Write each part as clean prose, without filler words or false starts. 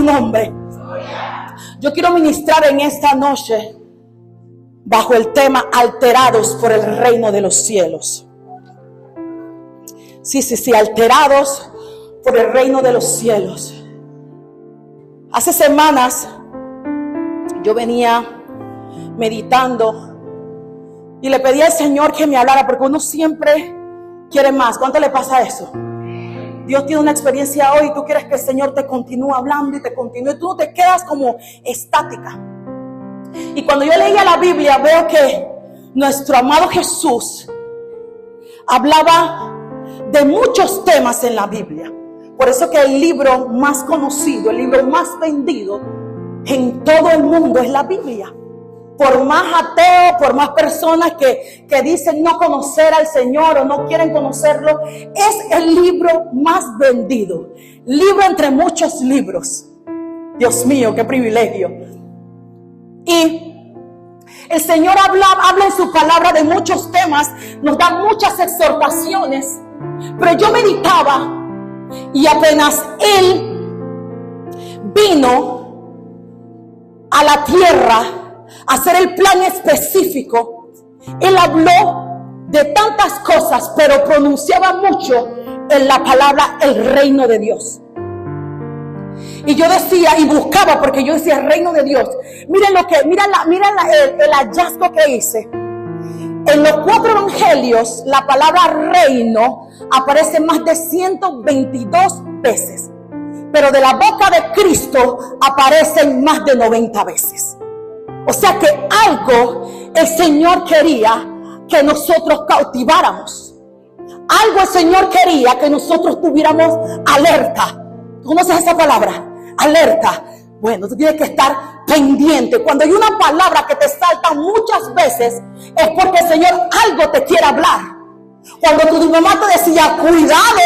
su nombre. Yo quiero ministrar en esta noche bajo el tema alterados por el reino de los cielos. Sí, alterados por el reino de los cielos. Hace semanas yo venía meditando y le pedí al Señor que me hablara, porque uno siempre quiere más. ¿Cuánto le pasa eso? Dios tiene una experiencia hoy y tú quieres que el Señor te continúe hablando y te continúe. Tú no te quedas como estática. Y cuando yo leía la Biblia veo que nuestro amado Jesús hablaba de muchos temas en la Biblia. Por eso que el libro más conocido, el libro más vendido en todo el mundo es la Biblia. Por más ateos, por más personas que dicen no conocer al Señor o no quieren conocerlo, es el libro más vendido. Libro entre muchos libros. Dios mío, qué privilegio. Y el Señor habla en su palabra de muchos temas, nos da muchas exhortaciones. Pero yo meditaba y apenas Él vino a la tierra a hacer el plan específico, Él habló de tantas cosas, pero pronunciaba mucho en la palabra el reino de Dios. Y yo decía y buscaba, porque yo decía el reino de Dios. Miren el hallazgo que hice. En los 4 evangelios la palabra reino aparece más de 122 veces, pero de la boca de Cristo aparecen más de 90 veces. O sea que algo el Señor quería que nosotros cautiváramos. Algo el Señor quería que nosotros tuviéramos alerta. ¿Tú conoces esa palabra? Alerta. Bueno, tú tienes que estar pendiente. Cuando hay una palabra que te salta muchas veces, es porque el Señor algo te quiere hablar. Cuando tu mamá te decía cuidado,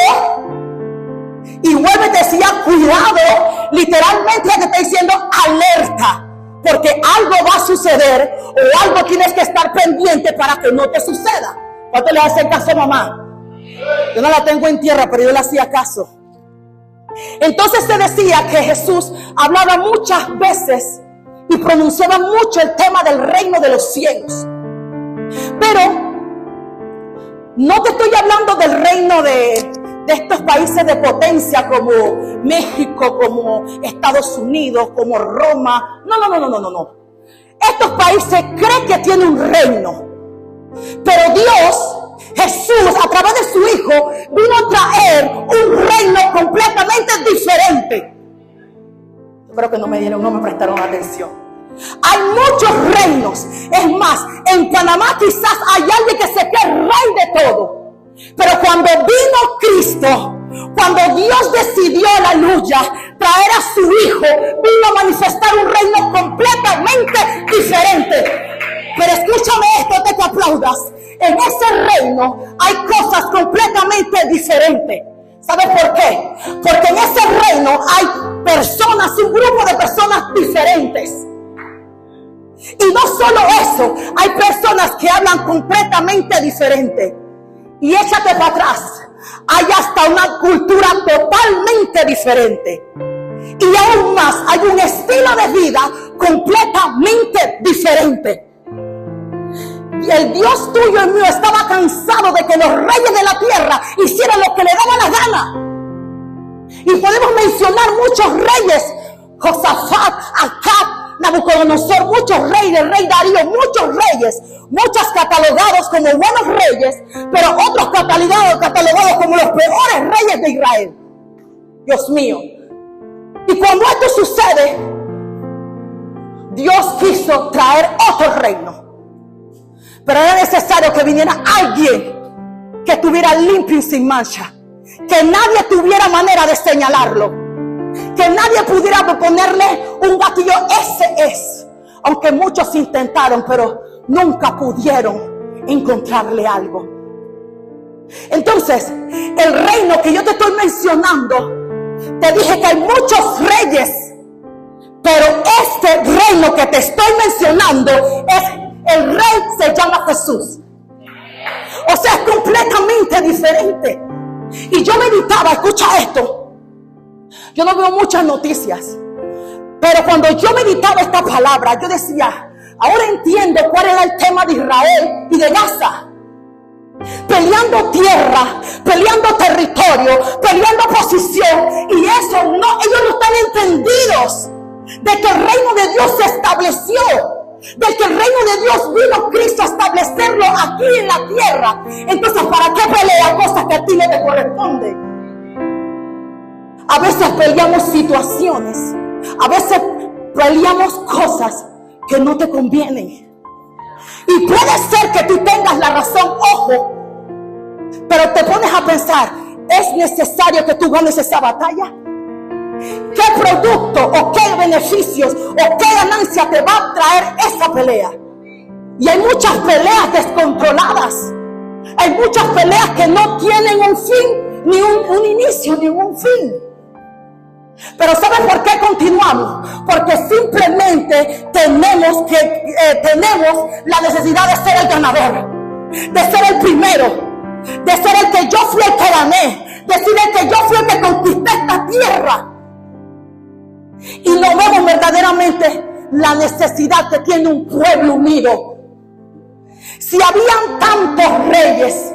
y vuelve y te decía cuidado, literalmente te está diciendo alerta, porque algo va a suceder o algo tienes que estar pendiente para que no te suceda. ¿Cuánto le hace caso a mamá? Yo no la tengo en tierra, pero yo le hacía caso. Entonces se decía que Jesús hablaba muchas veces y pronunciaba mucho el tema del reino de los cielos. Pero no te estoy hablando del reino de estos países de potencia como México, como Estados Unidos, como Roma. No. Estos países creen que tienen un reino, pero Dios, Jesús, a través de su Hijo, vino a traer un reino completamente diferente. Yo creo que no me prestaron atención. Hay muchos reinos. Es más, en Panamá quizás hay alguien que se cree rey de todo. Pero cuando vino Cristo, cuando Dios decidió, aleluya, traer a su Hijo, vino a manifestar un reino completamente diferente. Pero escúchame esto, te aplaudas. En ese reino hay cosas completamente diferentes. ¿Sabes por qué? Porque en ese reino hay personas, un grupo de personas diferentes. Y no solo eso, hay personas que hablan completamente diferente. Y échate para atrás, hay hasta una cultura totalmente diferente. Y aún más, hay un estilo de vida completamente diferente. Y el Dios tuyo y mío estaba cansado de que los reyes de la tierra hicieran lo que le daba la gana. Y podemos mencionar muchos reyes: Josafat, Acab, Nabucodonosor, muchos reyes, el rey Darío, muchos reyes, muchos catalogados como buenos reyes, pero otros catalogados como los peores reyes de Israel. Dios mío. Y cuando esto sucede, Dios quiso traer otro reino. Pero era necesario que viniera alguien que estuviera limpio y sin mancha, que nadie tuviera manera de señalarlo, que nadie pudiera ponerle un gatillo. Ese es. Aunque muchos intentaron, pero nunca pudieron encontrarle algo. Entonces, el reino que yo te estoy mencionando, te dije que hay muchos reyes, pero este reino que te estoy mencionando es el rey, se llama Jesús. O sea, es completamente diferente. Y yo meditaba, escucha esto. Yo no veo muchas noticias, Pero cuando yo meditaba esta palabra, yo decía, ahora entiendo cuál era el tema de Israel y de Gaza. Peleando tierra, peleando territorio, peleando posición. Y eso no, ellos no están entendidos de que el reino de Dios se estableció, de que el reino de Dios vino Cristo a establecerlo aquí en la tierra. Entonces, ¿para qué pelear cosas que a ti no te corresponden? A veces peleamos situaciones, a veces peleamos cosas que no te convienen. Y puede ser que tú tengas la razón, ojo, pero te pones a pensar, ¿es necesario que tú ganes esa batalla? ¿Qué producto o qué beneficios o qué ganancia te va a traer esa pelea? Y hay muchas peleas descontroladas. Hay muchas peleas que no tienen un fin, ni un inicio, ni un fin. Pero ¿sabes por qué continuamos? Porque simplemente tenemos la necesidad de ser el ganador, de ser el primero, de ser el que yo fui el que gané, de ser el que yo fui el que conquisté esta tierra. Y no vemos verdaderamente la necesidad que tiene un pueblo unido. Si habían tantos reyes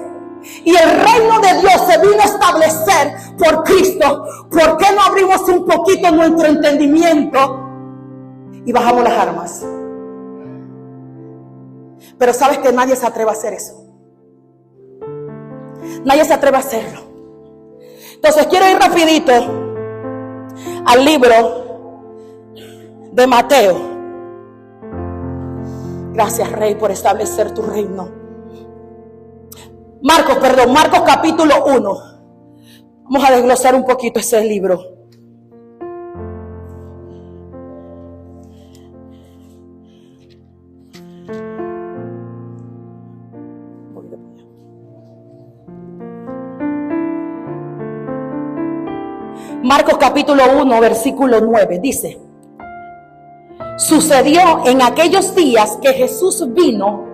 y el reino de Dios se vino a establecer por Cristo, ¿por qué no abrimos un poquito nuestro entendimiento y bajamos las armas? Pero sabes que nadie se atreve a hacer eso. Nadie se atreve a hacerlo. Entonces quiero ir rapidito al libro de Mateo. Gracias, Rey, por establecer tu reino. Marcos capítulo 1. Vamos a desglosar un poquito ese libro. Marcos capítulo 1, versículo 9, dice: sucedió en aquellos días que Jesús vino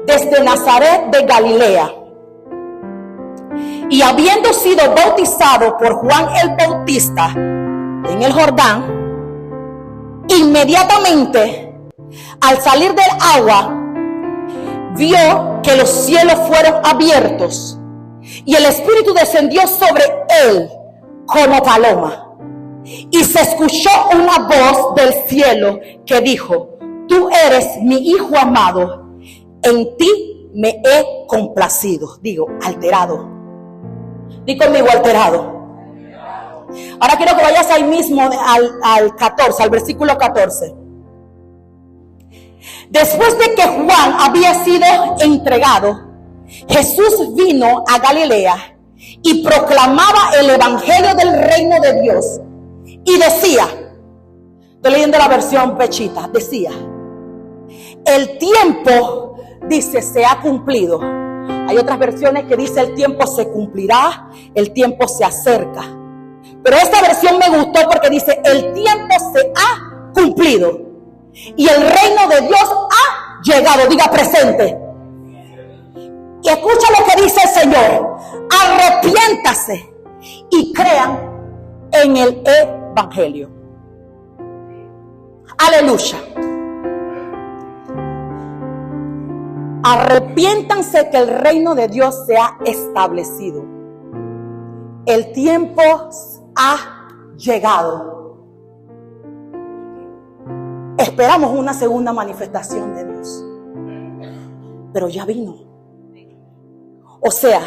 desde Nazaret de Galilea, y habiendo sido bautizado por Juan el Bautista en el Jordán, inmediatamente al salir del agua, vio que los cielos fueron abiertos y el Espíritu descendió sobre él como paloma. Y se escuchó una voz del cielo que dijo: tú eres mi Hijo amado, en ti me he complacido. Digo, alterado. Di conmigo, alterado. Ahora quiero que vayas ahí mismo al 14, al versículo 14. Después de que Juan había sido entregado, Jesús vino a Galilea y proclamaba el evangelio del reino de Dios. Y decía, estoy leyendo la versión pechita, decía: el tiempo, dice, se ha cumplido. Hay otras versiones que dice el tiempo se cumplirá, el tiempo se acerca. Pero esta versión me gustó porque dice el tiempo se ha cumplido y el reino de Dios ha llegado. Diga presente. Y escucha lo que dice el Señor: arrepiéntase y crean en el evangelio. Aleluya. Arrepiéntanse que el reino de Dios se ha establecido. El tiempo ha llegado. Esperamos una segunda manifestación de Dios, pero ya vino. O sea,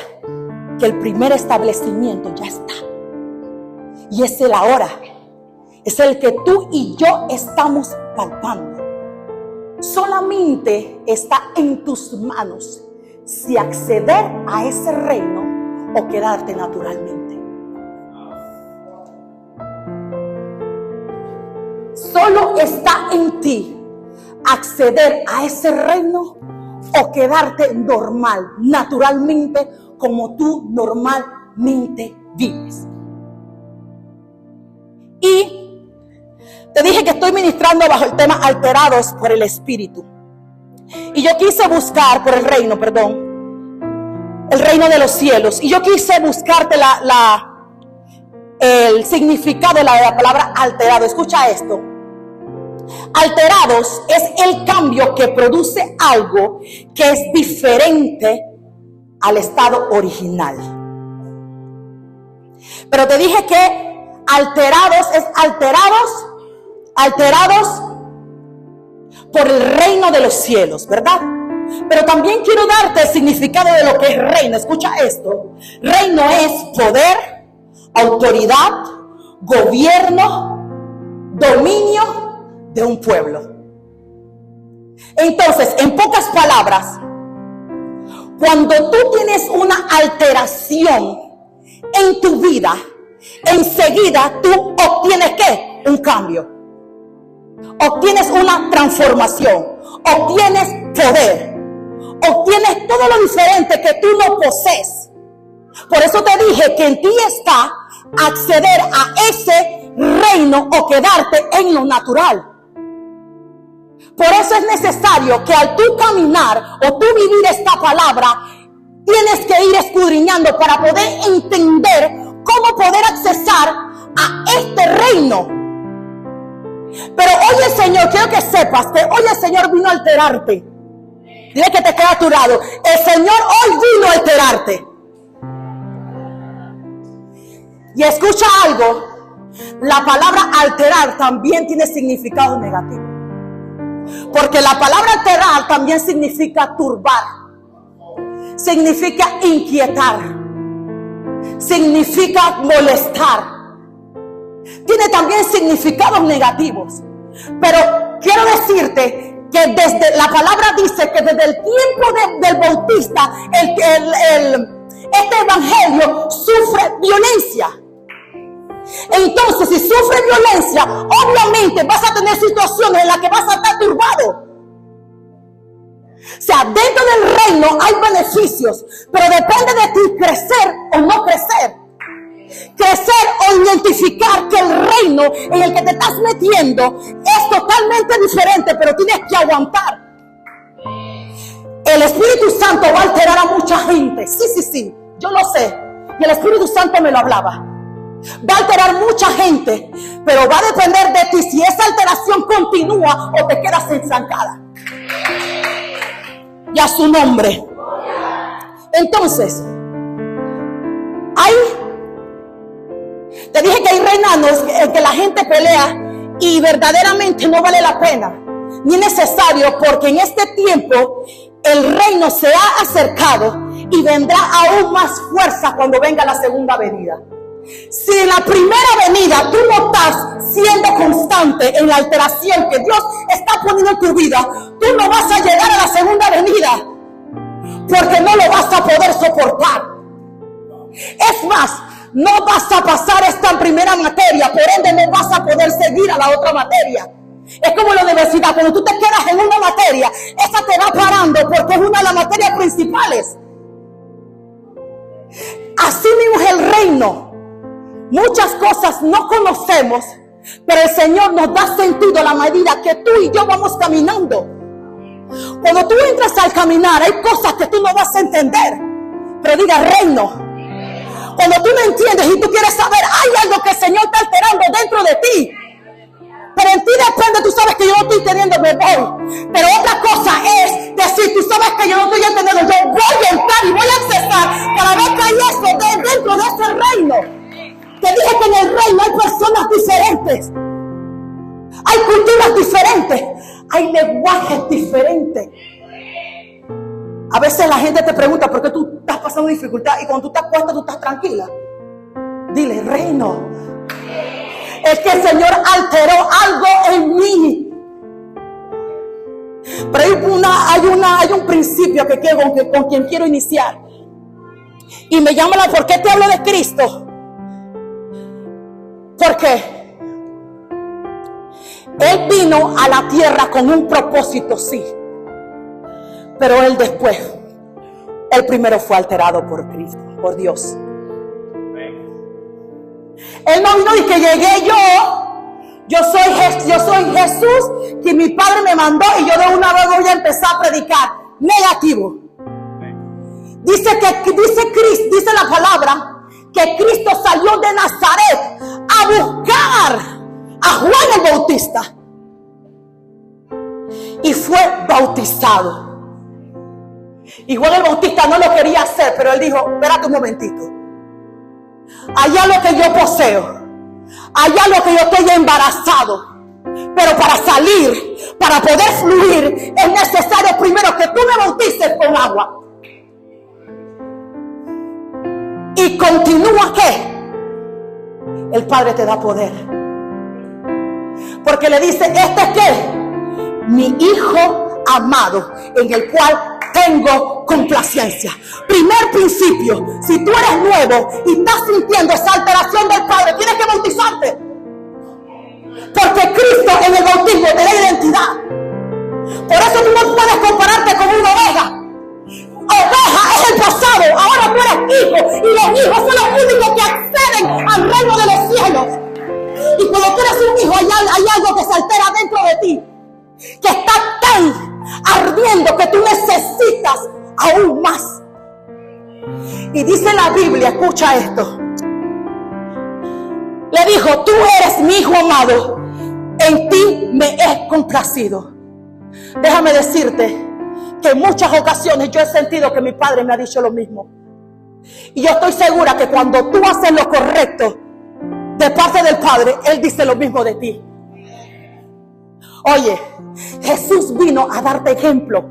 que el primer establecimiento ya está. Y es el ahora. Es el que tú y yo estamos palpando. Solamente está en tus manos si acceder a ese reino o quedarte naturalmente. Solo está en ti acceder a ese reino o quedarte normal, naturalmente, como tú normalmente vives. Y te dije que estoy ministrando bajo el tema alterados por el Espíritu. Y yo quise buscar por el reino, el reino de los cielos. Y yo quise buscarte el significado de la palabra alterado. Escucha esto. Alterados es el cambio que produce algo que es diferente al estado original. Pero te dije que alterados es alterados por el reino de los cielos, ¿verdad? Pero también quiero darte el significado de lo que es reino. Escucha esto. Reino es poder, autoridad, gobierno, dominio de un pueblo. Entonces, en pocas palabras, cuando tú tienes una alteración en tu vida, enseguida tú obtienes ¿qué? Un cambio. Obtienes una transformación. Obtienes poder. Obtienes todo lo diferente que tú no posees. Por eso te dije que en ti está acceder a ese reino o quedarte en lo natural. Por eso es necesario que al tú caminar o tú vivir esta palabra, tienes que ir escudriñando para poder entender cómo poder accesar a este reino. Pero hoy el Señor, quiero que sepas que hoy el Señor vino a alterarte. Dile que te queda a tu lado. El Señor hoy vino a alterarte. Y escucha algo. La palabra alterar también tiene significado negativo. Porque la palabra alterar también significa turbar. Significa inquietar. Significa molestar. Tiene también significados negativos. Pero quiero decirte que desde la palabra dice que desde el tiempo del Bautista este evangelio sufre violencia. Entonces, si sufre violencia, obviamente vas a tener situaciones en las que vas a estar turbado. O sea, dentro del reino hay beneficios, pero depende de ti crecer o no crecer. Crecer o identificar que el reino en el que te estás metiendo es totalmente diferente, pero tienes que aguantar. El Espíritu Santo va a alterar a mucha gente. Sí, yo lo sé. Y el Espíritu Santo me lo hablaba. Va a alterar mucha gente, pero va a depender de ti si esa alteración continúa o te quedas estancada. Y a su nombre. Entonces, te dije que hay reinados en que la gente pelea y verdaderamente no vale la pena ni es necesario, porque en este tiempo el reino se ha acercado y vendrá aún más fuerza cuando venga la segunda venida. Si en la primera venida tú no estás siendo constante en la alteración que Dios está poniendo en tu vida, tú no vas a llegar a la segunda venida, porque no lo vas a poder soportar. Es más, no vas a pasar esta primera materia, por ende no vas a poder seguir a la otra materia. Es como en la universidad, cuando tú te quedas en una materia, esa te va parando porque es una de las materias principales. Así mismo es el reino. Muchas cosas no conocemos, pero el Señor nos da sentido a la medida que tú y yo vamos caminando. Cuando tú entras al caminar, hay cosas que tú no vas a entender, pero diga reino. Cuando tú no entiendes y tú quieres saber, hay algo que el Señor está alterando dentro de ti. Pero en ti depende, tú sabes que yo no estoy entendiendo, me voy. Pero otra cosa es decir, tú sabes que yo no estoy entendiendo, yo voy a entrar y voy a accesar cada vez que hay esto dentro de ese reino. Te dije que en el reino hay personas diferentes. Hay culturas diferentes. Hay lenguajes diferentes. A veces la gente te pregunta por qué tú estás pasando dificultad y cuando tú estás puesta tú estás tranquila. Dile, reino. Es que el Señor alteró algo en mí. Pero hay un principio que quiero, con quien quiero iniciar. Y me llama ¿por qué te hablo de Cristo? Porque Él vino a la tierra con un propósito, sí. Pero Él después, Él primero fue alterado por Cristo, por Dios. Él no vino y que llegué yo soy Jesús, que mi Padre me mandó y yo de una vez voy a empezar a predicar. Negativo. Dice la palabra que Cristo salió de Nazaret a buscar a Juan el Bautista. y fue bautizado. Y Juan el Bautista no lo quería hacer, pero él dijo: espérate un momentito, allá lo que yo poseo, allá lo que yo estoy embarazado, pero para salir, para poder fluir, es necesario primero que tú me bautices con agua. Y continúa que el Padre te da poder, porque le dice: este es ¿qué? Mi Hijo amado, en el cual tengo complacencia. Primer principio: si tú eres nuevo y estás sintiendo esa alteración del Padre, tienes que bautizarte, porque Cristo en el bautismo te da identidad. Por eso tú no puedes compararte con una oveja. Oveja es el pasado, ahora tú eres hijo, y los hijos son los únicos que acceden al reino de los cielos. Y cuando tú eres un hijo, hay algo que se altera dentro de ti, que está tan ardiendo que tú necesitas aún más. Y dice la Biblia, escucha esto, le dijo: tú eres mi Hijo amado, en ti me he complacido. Déjame decirte que en muchas ocasiones yo he sentido que mi Padre me ha dicho lo mismo. Y yo estoy segura que cuando tú haces lo correcto de parte del Padre, Él dice lo mismo de ti. Oye, Jesús vino a darte ejemplo,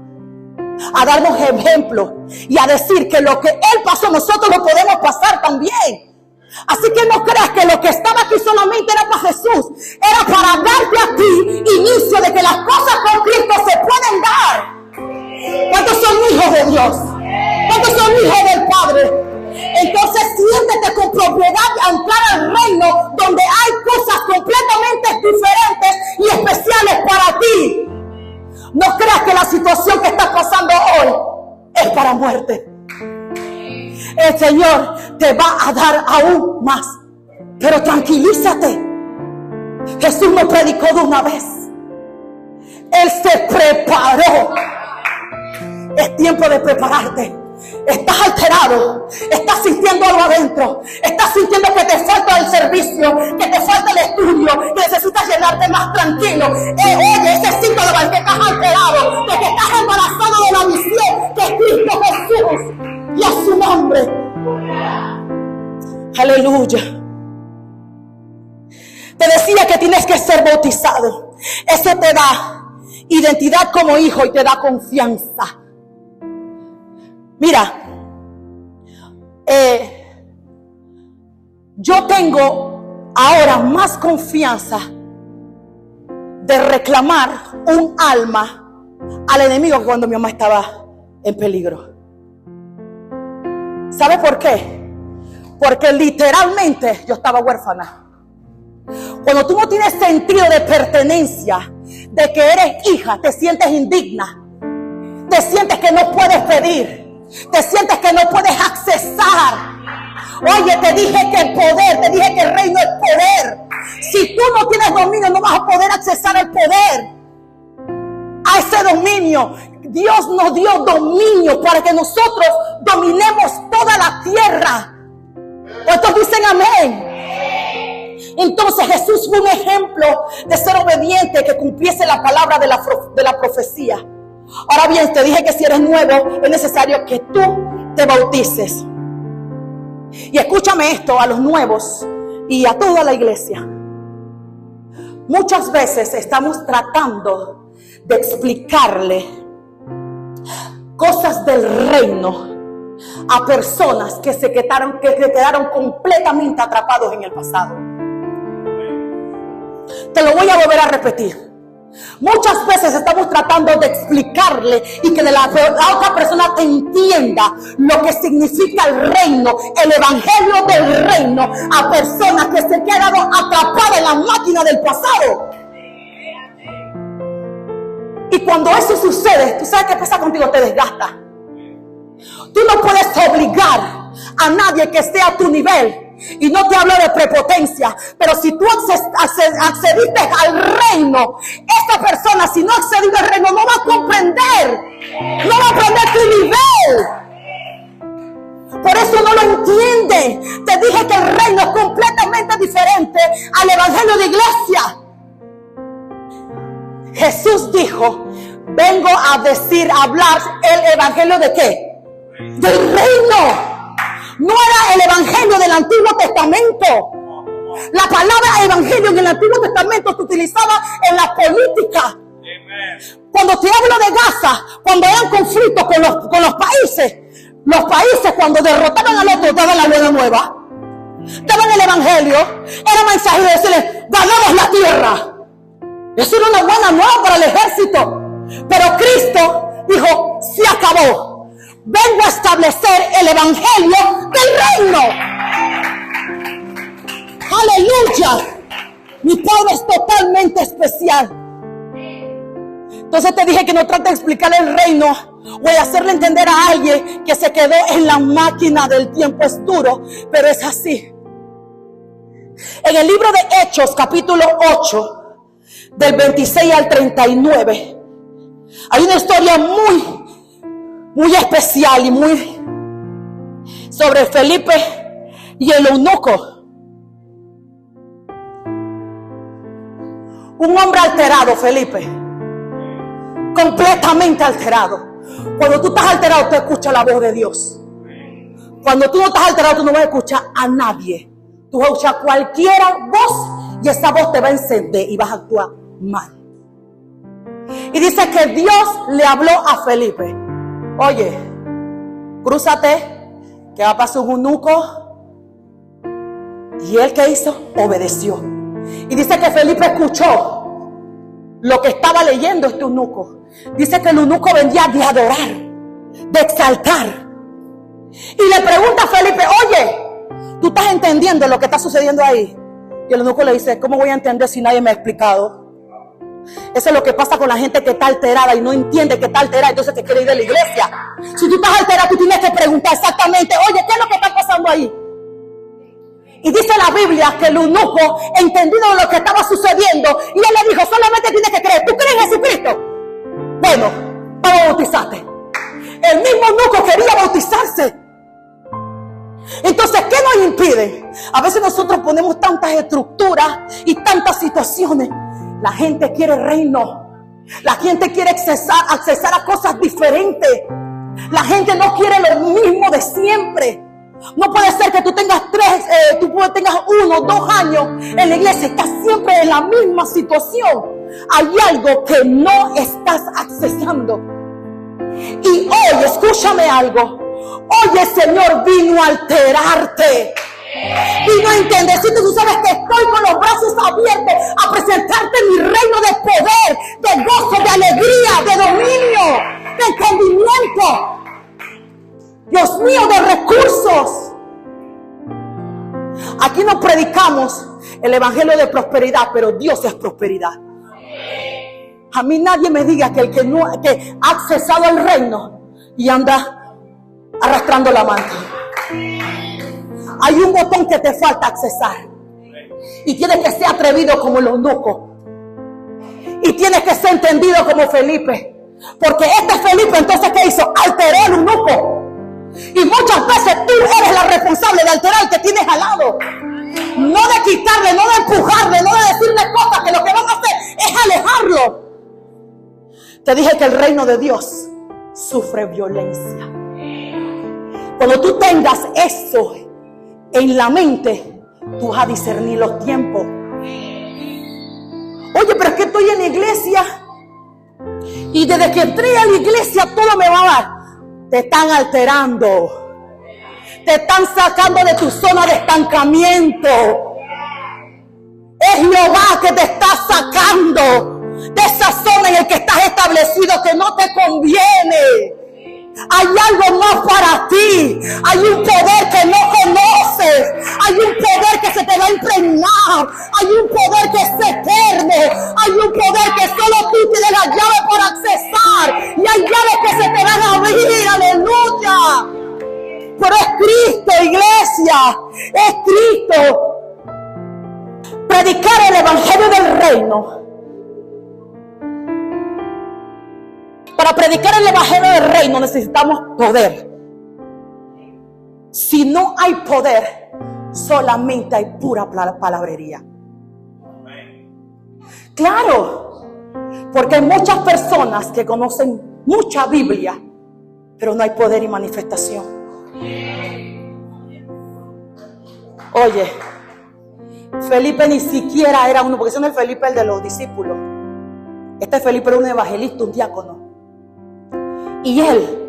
a darnos ejemplo y a decir que lo que Él pasó nosotros lo podemos pasar también. Así que no creas que lo que estaba aquí solamente era para Jesús, era para darte a ti inicio de que las cosas con Cristo se pueden dar. ¿Cuántos son hijos de Dios? ¿Cuántos son hijos del Padre? Entonces siéntete con propiedad a entrar al reino donde hay cosas completamente diferentes y especiales para ti. No creas que la situación que estás pasando hoy es para muerte. El Señor te va a dar aún más, pero tranquilízate. Jesús no predicó de una vez, Él se preparó. Es tiempo de prepararte. Estás alterado, estás sintiendo algo adentro, estás sintiendo que te falta el servicio, que te falta el estudio, que necesitas llenarte más tranquilo. Oye, ese síntoma de que estás alterado, de que estás embarazado de la misión que es Cristo Jesús, y a su nombre. Aleluya. Te decía que tienes que ser bautizado. Eso te da identidad como hijo y te da confianza. Mira, yo tengo ahora más confianza de reclamar un alma al enemigo que cuando mi mamá estaba en peligro. ¿Sabe por qué? Porque literalmente yo estaba huérfana. Cuando tú no tienes sentido de pertenencia, de que eres hija, te sientes indigna, te sientes que no puedes pedir, te sientes que no puedes accesar. Oye, te dije que el poder, te dije que el reino es poder. Si tú no tienes dominio, no vas a poder accesar el poder. A ese dominio, Dios nos dio dominio para que nosotros dominemos toda la tierra. ¿Cuántos dicen amén? Entonces Jesús fue un ejemplo de ser obediente, que cumpliese la palabra de la profecía. Ahora bien, te dije que si eres nuevo, es necesario que tú te bautices. Y escúchame esto, a los nuevos y a toda la iglesia. Muchas veces estamos tratando de explicarle cosas del reino a personas que quedaron completamente atrapados en el pasado. Te lo voy a volver a repetir. Muchas veces estamos tratando de explicarle y que la otra persona entienda lo que significa el reino, el evangelio del reino, a personas que se quedaron atrapadas en la máquina del pasado. Y cuando eso sucede, ¿tú sabes qué pasa contigo? Te desgasta. Tú no puedes obligar a nadie que esté a tu nivel. Y no te hablo de prepotencia, pero si tú accediste al reino, esta persona, si no ha accedido al reino, no va a comprender, no va a aprender tu nivel. Por eso no lo entiende. Te dije que el reino es completamente diferente al evangelio de iglesia. Jesús dijo: vengo a decir, a hablar el evangelio de ¿qué? Del reino. No era el evangelio del Antiguo Testamento. La palabra evangelio en el Antiguo Testamento se utilizaba en la política. Cuando te hablo de Gaza, cuando eran conflictos con los países cuando derrotaban al otro daban la buena nueva, daban el evangelio, era mensaje de decirles, ganamos la tierra. Eso era una buena nueva para el ejército. Pero Cristo dijo, se acabó. Vengo a establecer el evangelio del reino. Aleluya. Mi Padre es totalmente especial. Entonces te dije que no trate de explicar el reino o de hacerle entender a alguien que se quedó en la máquina del tiempo. Es duro, pero es así. En el libro de Hechos, capítulo 8, del 26 al 39, hay una historia muy especial y muy sobre Felipe y el eunuco. Un hombre alterado, Felipe, completamente alterado. Cuando tú estás alterado, tú escuchas la voz de Dios. Cuando tú no estás alterado, tú no vas a escuchar a nadie. Tú vas a escuchar cualquier voz y esa voz te va a encender y vas a actuar mal. Y dice que Dios le habló a Felipe. Oye, crúzate, que va a pasar un eunuco. Y él, ¿qué hizo? Obedeció. Y dice que Felipe escuchó lo que estaba leyendo este eunuco. Dice que el eunuco venía de adorar, de exaltar. Y le pregunta a Felipe, oye, ¿tú estás entendiendo lo que está sucediendo ahí? Y el eunuco le dice, ¿cómo voy a entender si nadie me ha explicado? Eso es lo que pasa con la gente que está alterada y no entiende que está alterada, entonces te quiere ir de la iglesia. Si tú estás alterada, tú tienes que preguntar exactamente, oye, ¿qué es lo que está pasando ahí? Y dice la Biblia que el eunuco entendido lo que estaba sucediendo y él le dijo, solamente tienes que creer. ¿Tú crees en Jesucristo? Bueno, vamos a bautizarte. El mismo eunuco quería bautizarse. Entonces, ¿qué nos impide? A veces nosotros ponemos tantas estructuras y tantas situaciones. La gente quiere reino. La gente quiere accesar a cosas diferentes. La gente no quiere lo mismo de siempre. No puede ser que tú tengas 1 o 2 años en la iglesia y estás siempre en la misma situación. Hay algo que no estás accesando. Y hoy, escúchame algo. Hoy el Señor vino a alterarte. Vino a entender. Si tú sabes que estoy con los brazos abiertos a presentarte mi reino de poder, de gozo, de alegría, de dominio, de entendimiento. Dios mío, de recursos. Aquí no predicamos el evangelio de prosperidad, pero Dios es prosperidad. A mí nadie me diga que el que ha accesado al reino y anda arrastrando la manta. Hay un botón que te falta accesar y tienes que ser atrevido como el eunuco y tienes que ser entendido como Felipe, porque este Felipe entonces ¿qué hizo? Alteró al eunuco. Y muchas veces tú eres la responsable de alterar al que tienes al lado. No de quitarle, no de empujarle, no de decirle cosas que lo que van a hacer es alejarlo. Te dije que el reino de Dios sufre violencia. Cuando tú tengas eso en la mente, tú vas a discernir los tiempos. Oye, pero es que estoy en la iglesia y desde que entré a la iglesia todo me va a dar. Te están alterando. Te están sacando de tu zona de estancamiento. Es Jehová que te está sacando de esa zona en la que estás establecido que no te conviene. Hay algo más para ti. Hay un poder que no conoces. Hay un poder que se te va a impregnar. Hay un poder que es eterno. Hay un poder que solo tú tienes la llave para accesar. Y hay llaves que se te van a abrir. Aleluya. Pero es Cristo, iglesia. Es Cristo. Predicar el evangelio del reino. Para predicar el evangelio del reino necesitamos poder. Si no hay poder, solamente hay pura palabrería. Claro, Porque hay muchas personas que conocen mucha Biblia, pero no hay poder y manifestación. Oye, Felipe ni siquiera era uno, porque ese no es el Felipe el de los discípulos. Este Felipe era un evangelista, un diácono. Y él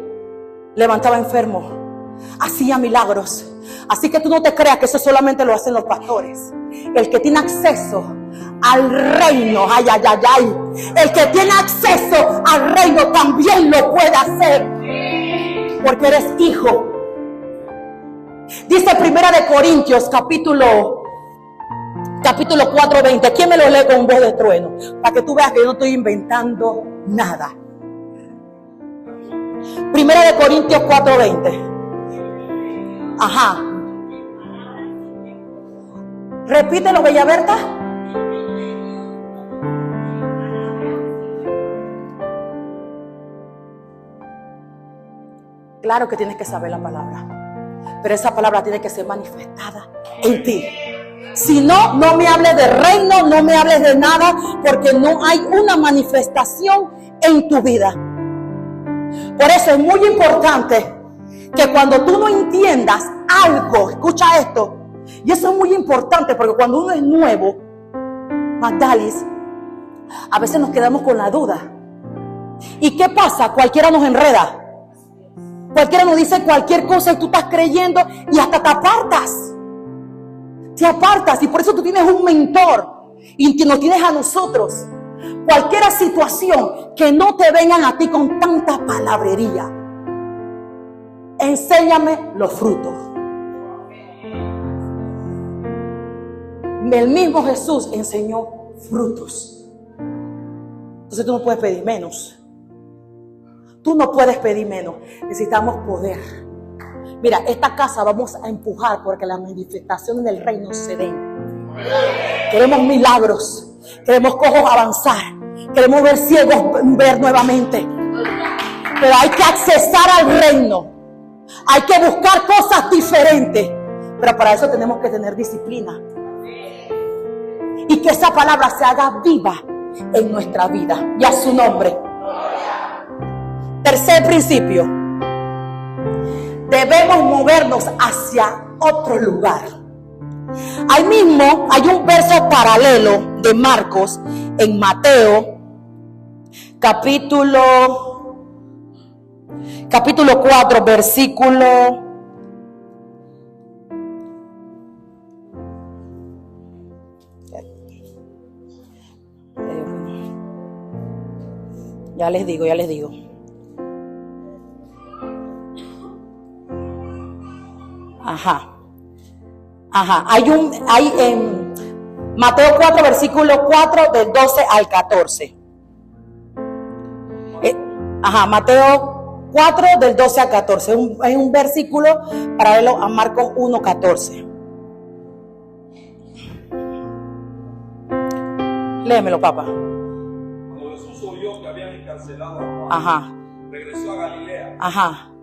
levantaba enfermos, hacía milagros. Así que tú no te creas que eso solamente lo hacen los pastores. El que tiene acceso al reino, ay, ay, ay, ay, el que tiene acceso al reino también lo puede hacer, porque eres hijo. Dice 1 Corintios capítulo 4:20. ¿Quién me lo lee con voz de trueno? Para que tú veas que yo no estoy inventando nada. 1 Corintios 4:20. Ajá. Repítelo, Bella Berta. Claro que tienes que saber la palabra, pero esa palabra tiene que ser manifestada en ti. Si no, no me hables de reino, no me hables de nada, porque no hay una manifestación en tu vida. Por eso es muy importante que cuando tú no entiendas algo, escucha esto, y eso es muy importante porque cuando uno es nuevo, Magdalis, a veces nos quedamos con la duda. ¿Y qué pasa? Cualquiera nos enreda. Cualquiera nos dice cualquier cosa y tú estás creyendo y hasta te apartas. Te apartas, y por eso tú tienes un mentor y nos tienes a nosotros. Cualquier situación que no te vengan a ti con tanta palabrería. Enséñame los frutos. El mismo Jesús enseñó frutos. Entonces tú no puedes pedir menos. Tú no puedes pedir menos. Necesitamos poder. Mira, esta casa vamos a empujar porque la manifestación del reino se den. Queremos milagros. Queremos cojos avanzar. Queremos ver ciegos ver nuevamente. Pero hay que accesar al reino. Hay que buscar cosas diferentes. Pero para eso tenemos que tener disciplina. Y que esa palabra se haga viva en nuestra vida. Y a su nombre. Tercer principio. Debemos movernos hacia otro lugar. Ahí mismo hay un verso paralelo de Marcos en Mateo, capítulo 4, versículo. Ya les digo. Hay en Mateo 4, versículo 4, del 12 al 14. Mateo 4, del 12 al 14. Hay un versículo paralelo a Marcos 1, 14. Léemelo, papá. Cuando Jesús oyó que habían encarcelado a Juan, regresó a Galilea.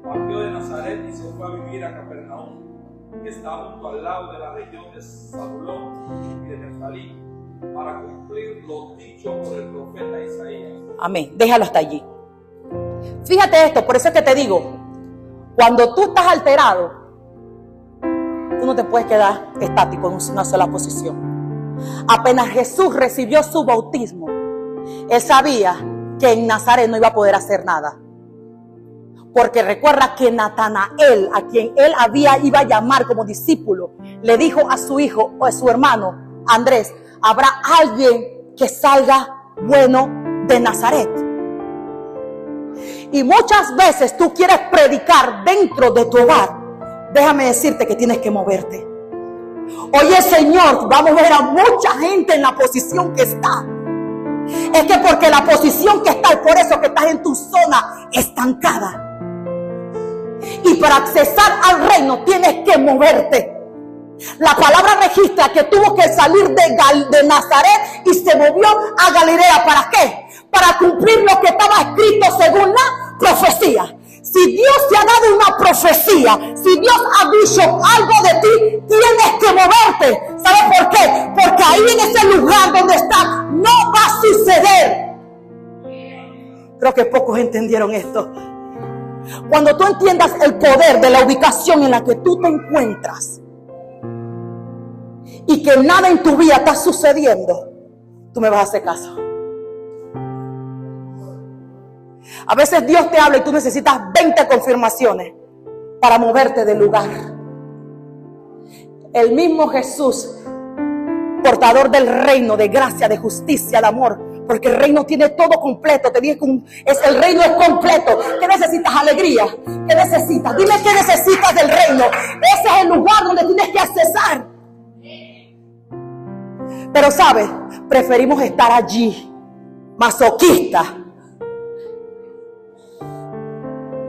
Partió de Nazaret y se fue a vivir a Capernaum, que está junto al lado de la región de Zabulón y de Neftalí, para cumplir lo dicho por el profeta Isaías. Amén. Déjalo hasta allí. Fíjate esto, por eso es que te digo, cuando tú estás alterado, tú no te puedes quedar estático en una sola posición. Apenas Jesús recibió su bautismo, él sabía que en Nazaret no iba a poder hacer nada. Porque recuerda que Natanael, a quien él iba a llamar como discípulo, le dijo a su hijo o a su hermano Andrés: habrá alguien que salga bueno de Nazaret. Y muchas veces tú quieres predicar dentro de tu hogar. Déjame decirte que tienes que moverte. Oye, Señor, vamos a ver a mucha gente en la posición que está. Es que porque la posición que está, es por eso que estás en tu zona estancada. Y para accesar al reino tienes que moverte. La palabra registra que tuvo que salir de Nazaret y se movió a Galilea. ¿Para qué? Para cumplir lo que estaba escrito según la profecía. Si Dios te ha dado una profecía, si Dios ha dicho algo de ti, tienes que moverte. ¿Sabes por qué? Porque ahí en ese lugar donde estás no va a suceder Creo que pocos entendieron esto. Cuando tú entiendas el poder de la ubicación en la que tú te encuentras y que nada en tu vida está sucediendo, tú me vas a hacer caso. A veces Dios te habla y tú necesitas 20 confirmaciones para moverte del lugar. El mismo Jesús, portador del reino de gracia, de justicia, de amor, porque el reino tiene todo completo. Te dije que el reino es completo. ¿Qué necesitas? Alegría. ¿Qué necesitas? Dime qué necesitas del reino. Ese es el lugar donde tienes que accesar. Pero sabes, preferimos estar allí, masoquistas.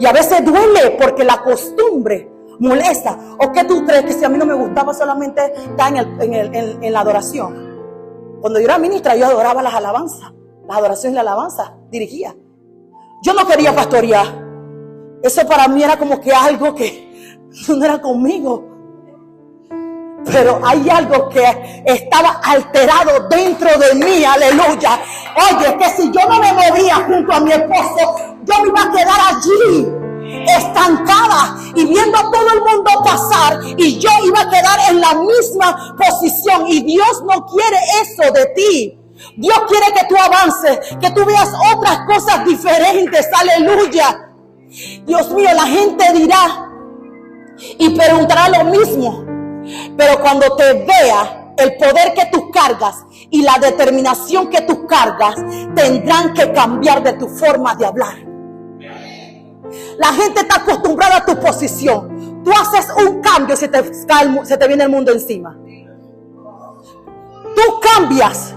Y a veces duele porque la costumbre molesta. ¿O qué tú crees? Que si a mí no me gustaba solamente estar en la adoración. Cuando yo era ministra, yo adoraba las alabanzas. Las adoraciones y la alabanza dirigía. Yo no quería pastorear. Eso para mí era como que algo que no era conmigo. Pero hay algo que estaba alterado dentro de mí, aleluya. Oye, que si yo no me movía junto a mi esposo, yo me iba a quedar allí, estancada y viendo a todo el mundo pasar, y yo iba a quedar en la misma posición. Y Dios no quiere eso de ti. Dios quiere que tú avances, que tú veas otras cosas diferentes, aleluya. Dios mío, la gente dirá y preguntará lo mismo. Pero cuando te vea el poder que tú cargas y la determinación que tú cargas, tendrán que cambiar de tu forma de hablar. La gente está acostumbrada a tu posición. Tú haces un cambio, se te viene el mundo encima. Tú cambias.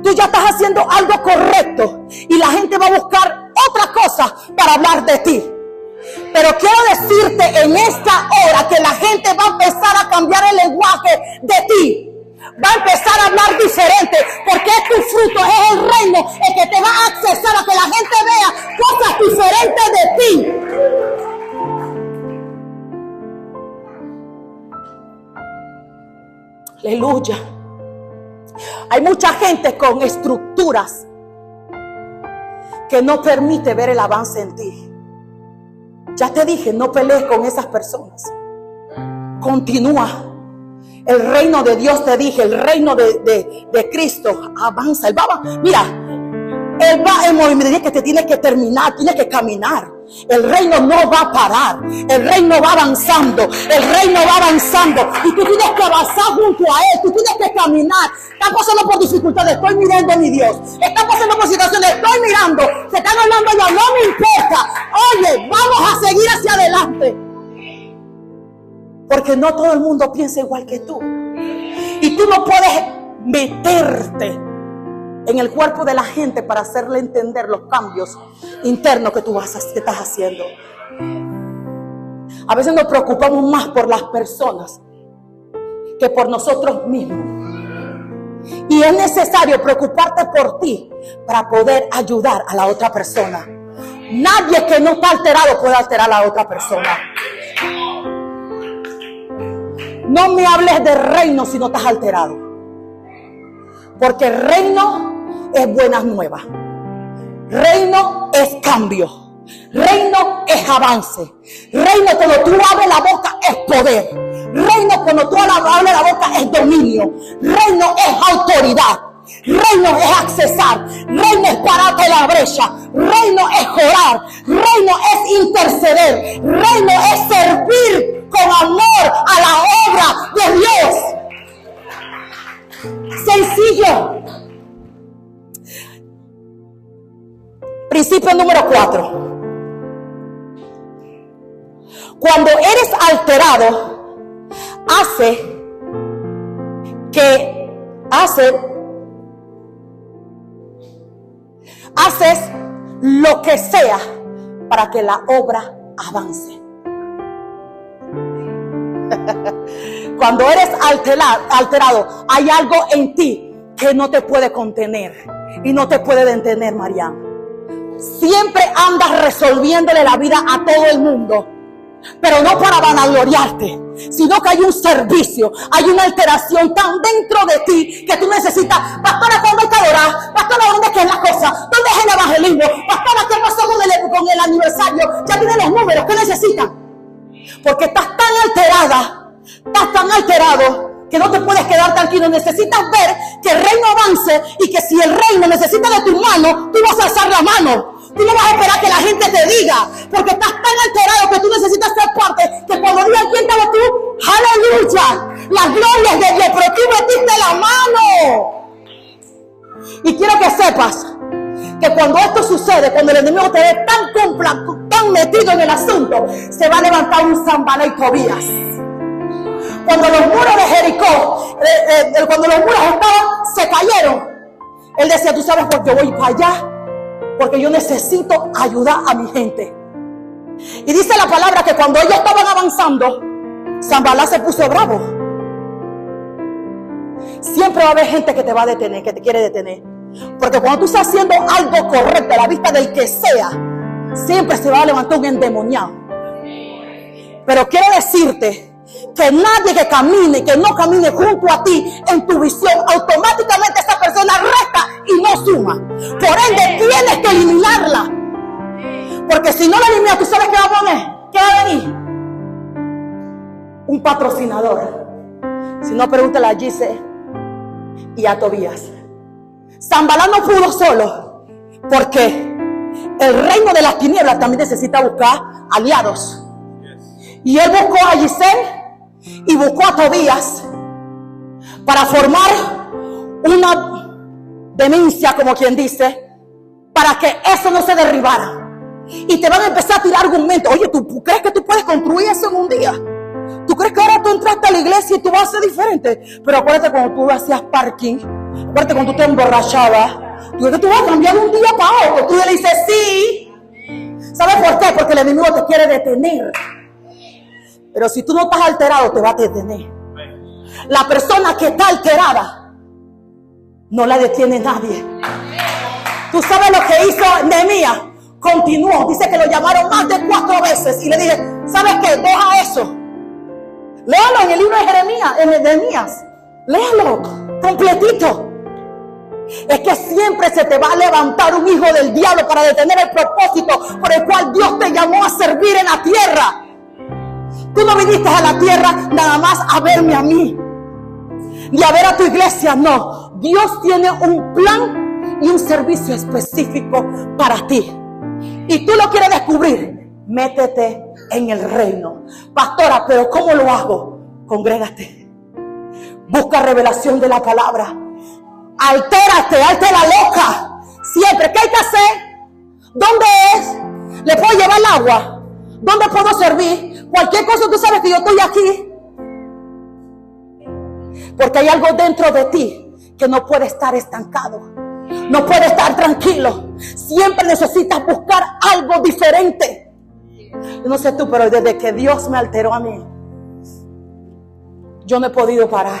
Tú ya estás haciendo algo correcto y la gente va a buscar otra cosa para hablar de ti. Pero quiero decirte en esta hora que la gente va a empezar a cambiar el lenguaje de ti. Va a empezar a hablar diferente, porque es tu fruto, es el reino el que te va a accesar a que la gente vea cosas diferentes de ti. Aleluya. Hay mucha gente con estructuras que no permite ver el avance en ti. Ya te dije, no pelees con esas personas. Continúa. El reino de Dios, te dije, el reino de Cristo avanza. Él va, mira, Él va en movimiento que te tiene que terminar, tienes que caminar. El reino no va a parar. El reino va avanzando. El reino va avanzando. Y tú tienes que avanzar junto a Él. Tú tienes que caminar. Están pasando por dificultades. Estoy mirando a mi Dios. Están pasando por situaciones. Estoy mirando. Se están hablando ya. No me importa. Oye, vamos a seguir hacia adelante. Porque no todo el mundo piensa igual que tú. Y tú no puedes meterte en el cuerpo de la gente para hacerle entender los cambios internos que estás haciendo. A veces nos preocupamos más por las personas que por nosotros mismos. Y es necesario preocuparte por ti para poder ayudar a la otra persona. Nadie que no está alterado puede alterar a la otra persona. No me hables de reino si no estás alterado. Porque el reino es buenas nuevas. Reino es cambio. Reino es avance. Reino cuando tú abres la boca es poder. Reino cuando tú abres la boca es dominio. Reino es autoridad. Reino es accesar. Reino es pararte la brecha. Reino es orar. Reino es interceder. Reino es servir con amor a la obra de Dios. Sencillo. Principio número 4. Cuando eres alterado, haces lo que sea para que la obra avance. Cuando eres alterado, hay algo en ti que no te puede contener y no te puede detener, Mariana. Siempre andas resolviéndole la vida a todo el mundo. pero no para vanagloriarte, sino que hay un servicio, hay una alteración tan dentro de ti que tú necesitas. Pastora, ¿cómo hay que adorar? Pastora, ¿dónde es que es la cosa? ¿Dónde es el evangelismo? Pastora, ¿qué pasó con el aniversario? Ya tiene los números, ¿qué necesitas? Porque estás tan alterado que no te puedes quedar tranquilo. Necesitas ver que el reino avance y que si el reino necesita de tu mano, tú vas a alzar la mano. Tú no vas a esperar que la gente te diga, porque estás tan alterado que tú necesitas ser parte, que cuando digan quién estaba tú, aleluya, las glorias de Dios, pero tú metiste la mano. Y quiero que sepas que cuando esto sucede, cuando el enemigo te ve tan metido en el asunto, se va a levantar un Sanballat y Tobías. Cuando los muros de Jericó, cuando los muros se cayeron, él decía, tú sabes por qué voy para allá, porque yo necesito ayudar a mi gente. Y dice la palabra que cuando ellos estaban avanzando, Sanballat se puso bravo. Siempre va a haber gente que te va a detener, que te quiere detener. Porque cuando tú estás haciendo algo correcto a la vista del que sea, siempre se va a levantar un endemoniado. Pero quiero decirte que nadie que no camine junto a ti en tu visión, automáticamente esa persona resta y no suma. Por ende, tienes que eliminarla. Porque si no la eliminas, ¿tú sabes qué va a poner? ¿Qué va a venir? Un patrocinador. Si no, pregúntale a Gise y a Tobías. Sanballat no pudo solo, porque el reino de las tinieblas también necesita buscar aliados. Y él buscó a Giselle y buscó a Tobías para formar una demencia, como quien dice, para que eso no se derribara. Y te van a empezar a tirar argumentos. Oye, ¿tú crees que tú puedes construir eso en un día? ¿Tú crees que ahora tú entraste a la iglesia y tú vas a ser diferente? Pero acuérdate cuando tú hacías parking, acuérdate cuando tú te emborrachabas, tú crees que tú vas a cambiar de un día para otro. Tú le dices sí. ¿Sabes por qué? Porque el enemigo te quiere detener. Pero si tú no estás alterado, te va a detener. La persona que está alterada no la detiene nadie. ¿Tú sabes lo que hizo Nehemías? Continuó, dice que lo llamaron más de 4 veces y le dije, ¿sabes qué? Deja eso. Léalo en el libro de Jeremías, en el de Nehemías. Léalo completito. Es que siempre se te va a levantar un hijo del diablo para detener el propósito por el cual Dios te llamó a servir en la tierra. Tú no viniste a la tierra nada más a verme a mí, ni a ver a tu iglesia, no. Dios tiene un plan y un servicio específico para ti. Y tú lo quieres descubrir, métete en el reino. Pastora, ¿pero cómo lo hago? Congrégate. Busca revelación de la palabra. Altérate, hazte la loca. Siempre, ¿qué hay que hacer? ¿Dónde es? ¿Le puedo llevar el agua? ¿Dónde puedo servir? Cualquier cosa, tú sabes que yo estoy aquí. Porque hay algo dentro de ti que no puede estar estancado. No puede estar tranquilo. Siempre necesitas buscar algo diferente. Yo no sé tú, pero desde que Dios me alteró a mí, yo no he podido parar.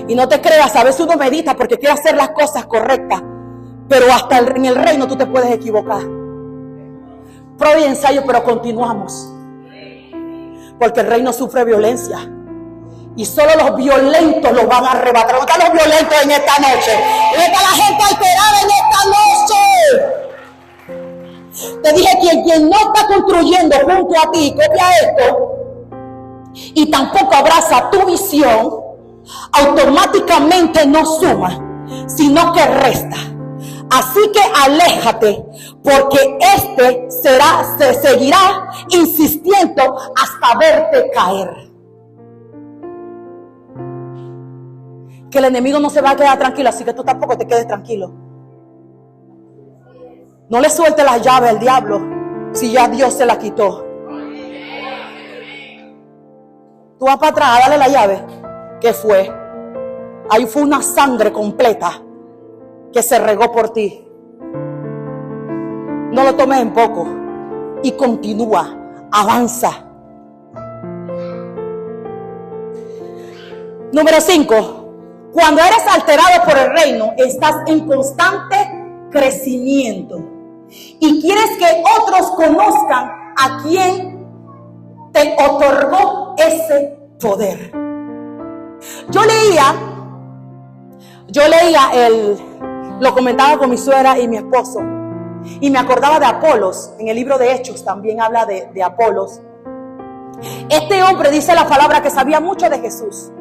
Y no te creas, a veces uno medita porque quiere hacer las cosas correctas, pero hasta en el reino tú te puedes equivocar. Prueba y ensayo, pero continuamos. Porque el reino sufre violencia. Y solo los violentos los van a arrebatar. ¿Dónde están los violentos en esta noche? ¿Dónde está la gente alterada en esta noche? Te dije que quien no está construyendo junto a ti, copia esto, y tampoco abraza tu visión, automáticamente no suma, sino que resta. Así que aléjate, porque se seguirá insistiendo hasta verte caer. Que el enemigo no se va a quedar tranquilo, así que tú tampoco te quedes tranquilo. No le suelte las llaves al diablo si ya Dios se la quitó. Tú vas para atrás, dale la llave. ¿Qué fue? Ahí fue una sangre completa que se regó por ti. No lo tomes en poco y continúa, avanza. Número 5. Cuando eres alterado por el reino, estás en constante crecimiento y quieres que otros conozcan a quien te otorgó ese poder. Yo leía lo comentaba con mi suegra y mi esposo, y me acordaba de Apolos. En el libro de Hechos también habla de Apolos. Este hombre, dice la palabra, que sabía mucho de Jesús,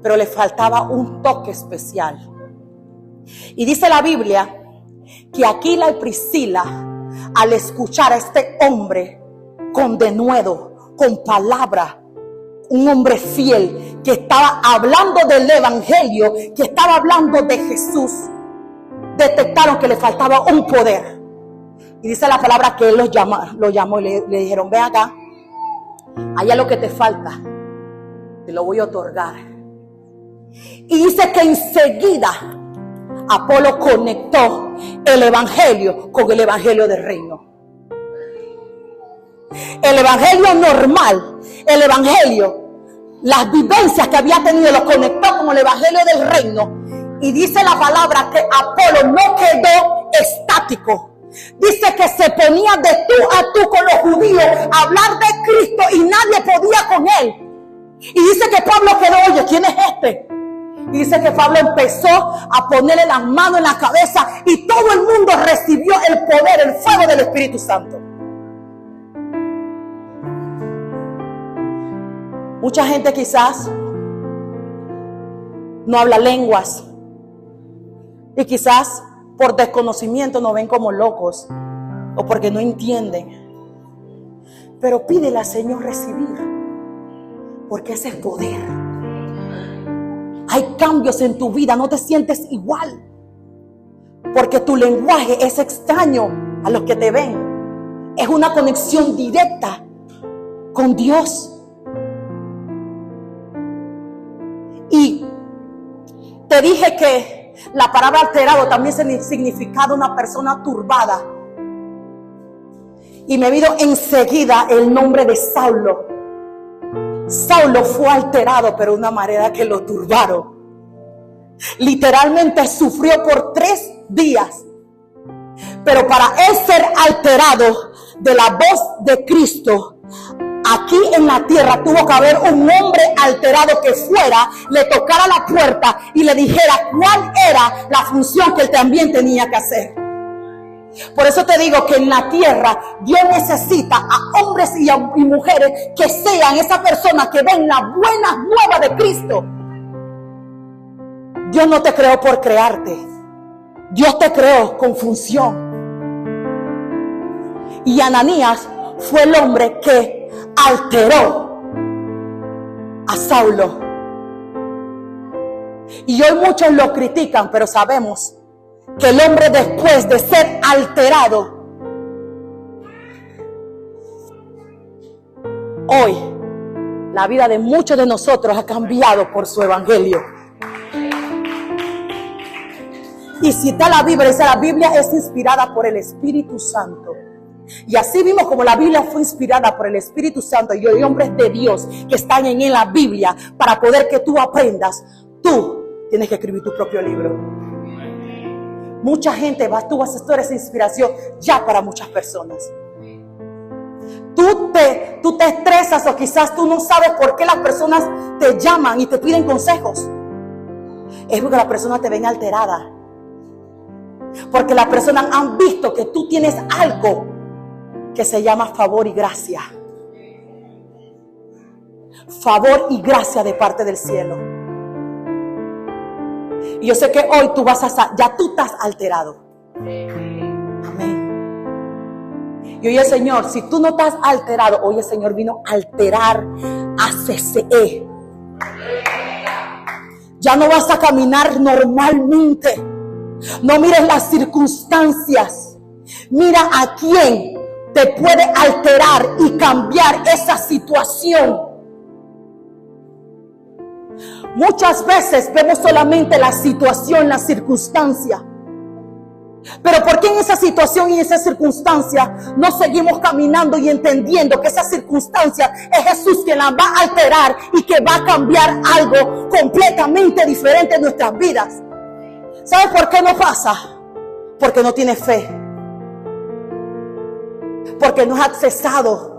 pero le faltaba un toque especial. Y dice la Biblia que Aquila y Priscila, al escuchar a este hombre con denuedo, con palabra, un hombre fiel que estaba hablando del evangelio, que estaba hablando de Jesús, detectaron que le faltaba un poder. Y dice la palabra que él lo llamó y le dijeron: ven acá, allá lo que te falta te lo voy a otorgar. Y dice que enseguida Apolo conectó el evangelio con el evangelio del reino. El evangelio normal, el evangelio, las vivencias que había tenido, lo conectó con el evangelio del reino. Y dice la palabra que Apolo no quedó estático. Dice que se ponía de tú a tú con los judíos a hablar de Cristo y nadie podía con él. Y dice que Pablo quedó: oye, ¿quién es este? Y dice que Pablo empezó a ponerle las manos en la cabeza y todo el mundo recibió el poder, el fuego del Espíritu Santo. Mucha gente quizás no habla lenguas y quizás por desconocimiento nos ven como locos o porque no entienden. Pero pídele al Señor recibir, porque ese es poder. Hay cambios en tu vida, no te sientes igual, porque tu lenguaje es extraño a los que te ven. Es una conexión directa con Dios. Y te dije que la palabra alterado también significa una persona turbada. Y me vino enseguida el nombre de Saulo. Saulo fue alterado, pero de una manera que lo turbaron. Literalmente sufrió por 3 días. Pero para él ser alterado de la voz de Cristo, aquí en la tierra tuvo que haber un hombre alterado que fuera, le tocara la puerta y le dijera cuál era la función que él también tenía que hacer. Por eso te digo que en la tierra Dios necesita a hombres y mujeres que sean esa persona que ven la buena nueva de Cristo. Dios no te creó por crearte. Dios te creó con función. Y Ananías fue el hombre que alteró a Saulo. Y hoy muchos lo critican, pero sabemos que el hombre, después de ser alterado, hoy la vida de muchos de nosotros ha cambiado por su evangelio. Y si está la Biblia, dice: la Biblia es inspirada por el Espíritu Santo. Y así mismo como la Biblia fue inspirada por el Espíritu Santo, y hay hombres de Dios que están en la Biblia para poder que tú aprendas, tú tienes que escribir tu propio libro. Mucha gente tú vas a ser esa inspiración ya para muchas personas. Tú te estresas, o quizás tú no sabes por qué las personas te llaman y te piden consejos. Es porque las personas te ven alterada. Porque las personas han visto que tú tienes algo que se llama favor y gracia. Favor y gracia de parte del cielo. Y yo sé que hoy tú ya tú estás alterado. Amén. Y hoy el Señor, si tú no estás alterado, hoy el Señor vino a alterar a CCE. Ya no vas a caminar normalmente. No mires las circunstancias. Mira a quién te puede alterar y cambiar esa situación. Muchas veces vemos solamente la situación, la circunstancia. Pero ¿por qué en esa situación y en esa circunstancia no seguimos caminando y entendiendo que esa circunstancia es Jesús quien la va a alterar y que va a cambiar algo completamente diferente en nuestras vidas? ¿Sabes por qué no pasa? Porque no tienes fe. porque no has accesado.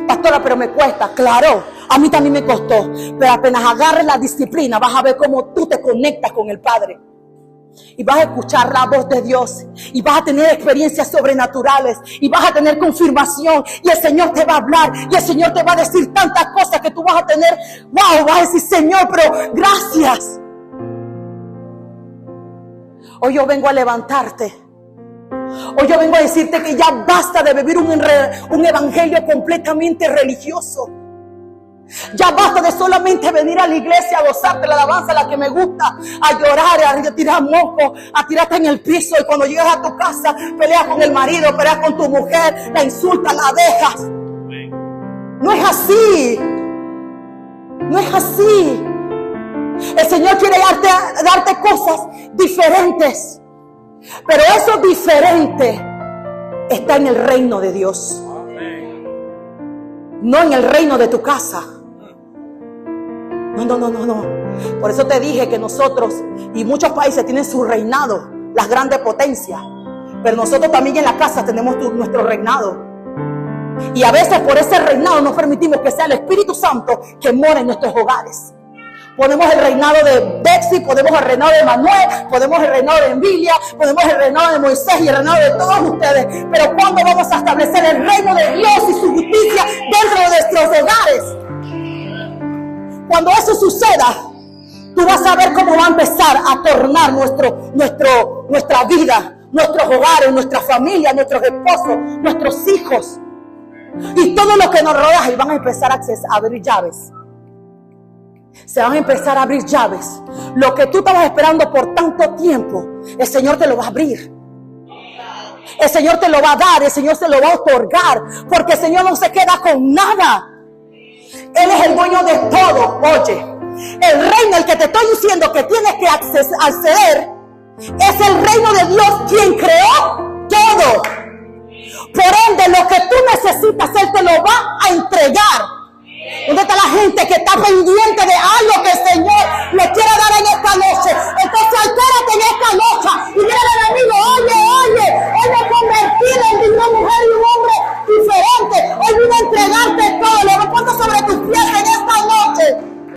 Pastora, pero me cuesta. Claro, a mí también me costó. Pero apenas agarres la disciplina, vas a ver cómo tú te conectas con el Padre. Y vas a escuchar la voz de Dios. Y vas a tener experiencias sobrenaturales. Y vas a tener confirmación. Y el Señor te va a hablar. Y el Señor te va a decir tantas cosas que tú vas a tener. Wow, vas a decir, Señor, pero gracias. Hoy yo vengo a levantarte. Hoy yo vengo a decirte que ya basta de vivir un evangelio completamente religioso. Ya basta de solamente venir a la iglesia a gozarte la alabanza, la que me gusta, a llorar, a tirar moco, a tirarte en el piso. Y cuando llegas a tu casa, peleas con el marido, peleas con tu mujer, la insultas, la dejas. No es así. No es así. El Señor quiere darte cosas diferentes. Pero eso diferente está en el reino de Dios. No en el reino de tu casa. No. Por eso te dije que nosotros y muchos países tienen su reinado, las grandes potencias. Pero nosotros también en la casa tenemos nuestro reinado. Y a veces por ese reinado no permitimos que sea el Espíritu Santo que mora en nuestros hogares. Ponemos el reinado de Betsy, ponemos el reinado de Manuel, ponemos el reinado de Emilia, ponemos el reinado de Moisés y el reinado de todos ustedes. Pero ¿cuándo vamos a establecer el reino de Dios y su justicia dentro de nuestros hogares? Cuando eso suceda, tú vas a ver cómo va a empezar a tornar nuestra vida, nuestros hogares, nuestra familia, nuestros esposos, nuestros hijos y todo lo que nos rodea, y van a empezar a abrir llaves. Se van a empezar a abrir llaves. Lo que tú estabas esperando por tanto tiempo, el Señor te lo va a abrir. El Señor te lo va a dar, el Señor se lo va a otorgar, porque el Señor no se queda con nada. Él es el dueño de todo. Oye, el reino al que te estoy diciendo que tienes que acceder es el reino de Dios, quien creó todo. Por ende, lo que tú necesitas, Él te lo va a entregar. ¿Dónde está la gente que está pendiente de algo que el Señor le quiere dar en esta noche? Entonces altérate en esta noche y mira al enemigo